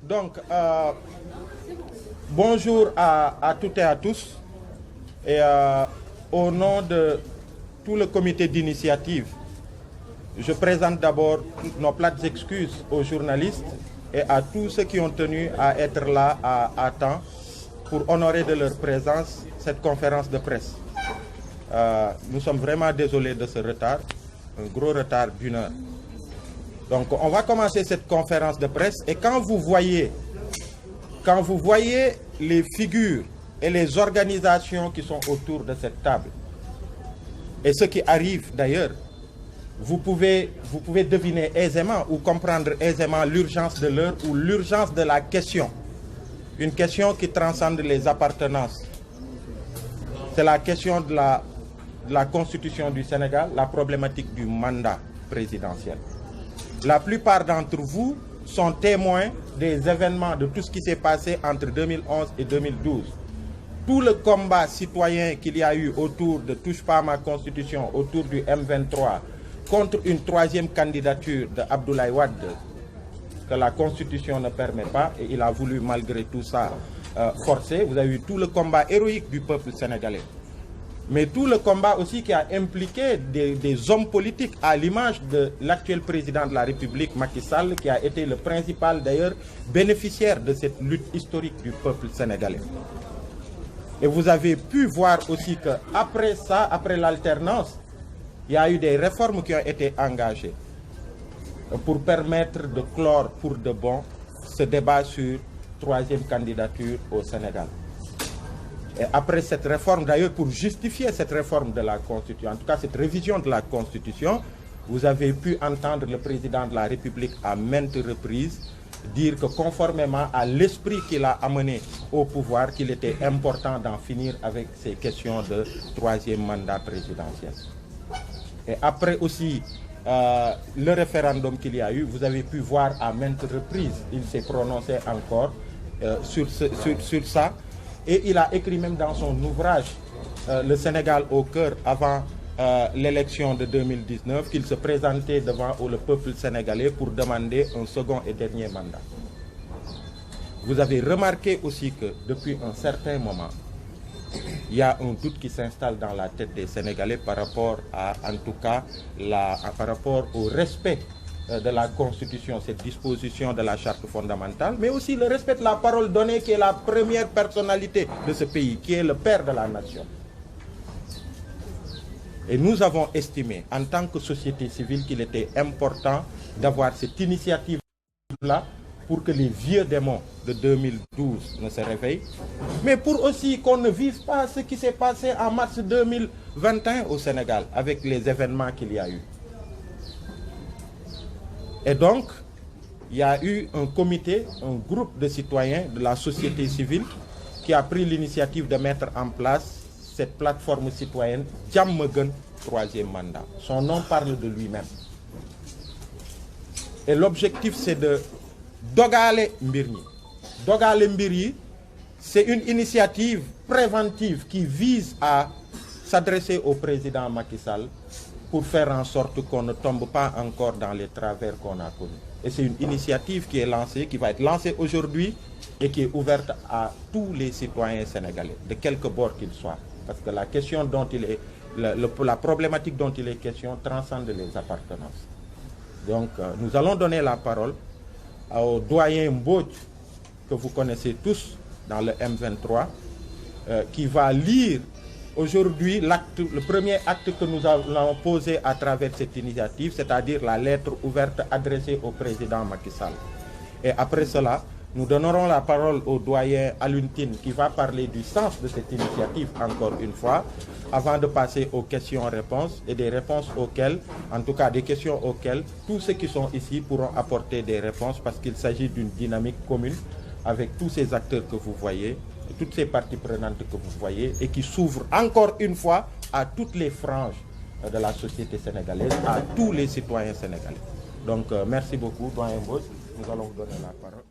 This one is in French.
Donc, bonjour à toutes et à tous. Et au nom de tout le comité d'initiative, je présente d'abord nos plates excuses aux journalistes et à tous ceux qui ont tenu à être là à temps pour honorer de leur présence cette conférence de presse. Nous sommes vraiment désolés de ce retard, un gros retard d'1 heure. Donc on va commencer cette conférence de presse et quand vous voyez les figures et les organisations qui sont autour de cette table et ce qui arrive d'ailleurs, vous pouvez deviner aisément ou comprendre aisément l'urgence de l'heure ou l'urgence de la question. Une question qui transcende les appartenances. C'est la question de la Constitution du Sénégal, la problématique du mandat présidentiel. La plupart d'entre vous sont témoins des événements, de tout ce qui s'est passé entre 2011 et 2012. Tout le combat citoyen qu'il y a eu autour de Touche pas à ma Constitution, autour du M23, contre une troisième candidature de Abdoulaye Wade, que la Constitution ne permet pas, et il a voulu malgré tout ça forcer. Vous avez eu tout le combat héroïque du peuple sénégalais. Mais tout le combat aussi qui a impliqué des hommes politiques, à l'image de l'actuel président de la République, Macky Sall, qui a été le principal d'ailleurs bénéficiaire de cette lutte historique du peuple sénégalais. Et vous avez pu voir aussi qu'après ça, après l'alternance, il y a eu des réformes qui ont été engagées pour permettre de clore pour de bon ce débat sur troisième candidature au Sénégal. Et après cette réforme, d'ailleurs pour justifier cette réforme de la Constitution, en tout cas cette révision de la Constitution, vous avez pu entendre le président de la République à maintes reprises dire que conformément à l'esprit qu'il a amené au pouvoir, qu'il était important d'en finir avec ces questions de troisième mandat présidentiel. Et après aussi le référendum qu'il y a eu, vous avez pu voir à maintes reprises, il s'est prononcé encore sur ça. Et il a écrit même dans son ouvrage Le Sénégal au cœur avant l'élection de 2019 qu'il se présentait devant le peuple sénégalais pour demander un second et dernier mandat. Vous avez remarqué aussi que depuis un certain moment, il y a un doute qui s'installe dans la tête des Sénégalais par rapport à, en tout cas, par rapport au respect de la Constitution, cette disposition de la Charte fondamentale, mais aussi le respect de la parole donnée qui est la première personnalité de ce pays, qui est le père de la nation. Et nous avons estimé, en tant que société civile, qu'il était important d'avoir cette initiative-là pour que les vieux démons de 2012 ne se réveillent, mais pour aussi qu'on ne vive pas ce qui s'est passé en mars 2021 au Sénégal, avec les événements qu'il y a eu. Et donc, il y a eu un comité, un groupe de citoyens de la société civile qui a pris l'initiative de mettre en place cette plateforme citoyenne Diamaguène troisième mandat. Son nom parle de lui-même. Et l'objectif, c'est de Dogale Mbirni. Dogale Mbirni, c'est une initiative préventive qui vise à s'adresser au président Macky Sall pour faire en sorte qu'on ne tombe pas encore dans les travers qu'on a connus. Et c'est une initiative qui est lancée, qui va être lancée aujourd'hui et qui est ouverte à tous les citoyens sénégalais, de quelque bord qu'ils soient. Parce que la question dont il est, la problématique dont il est question transcende les appartenances. Donc nous allons donner la parole au doyen Mbodj, que vous connaissez tous dans le M23, qui va lire aujourd'hui le premier acte que nous allons posé à travers cette initiative, c'est-à-dire la lettre ouverte adressée au président Macky Sall. Et après cela, nous donnerons la parole au doyen Alioune Tine qui va parler du sens de cette initiative encore une fois, avant de passer aux questions-réponses et des réponses auxquelles, en tout cas des questions auxquelles, tous ceux qui sont ici pourront apporter des réponses parce qu'il s'agit d'une dynamique commune avec tous ces acteurs que vous voyez, toutes ces parties prenantes que vous voyez et qui s'ouvrent encore une fois à toutes les franges de la société sénégalaise, à tous les citoyens sénégalais. Donc merci beaucoup, doyen Mbodj. Nous allons vous donner la parole.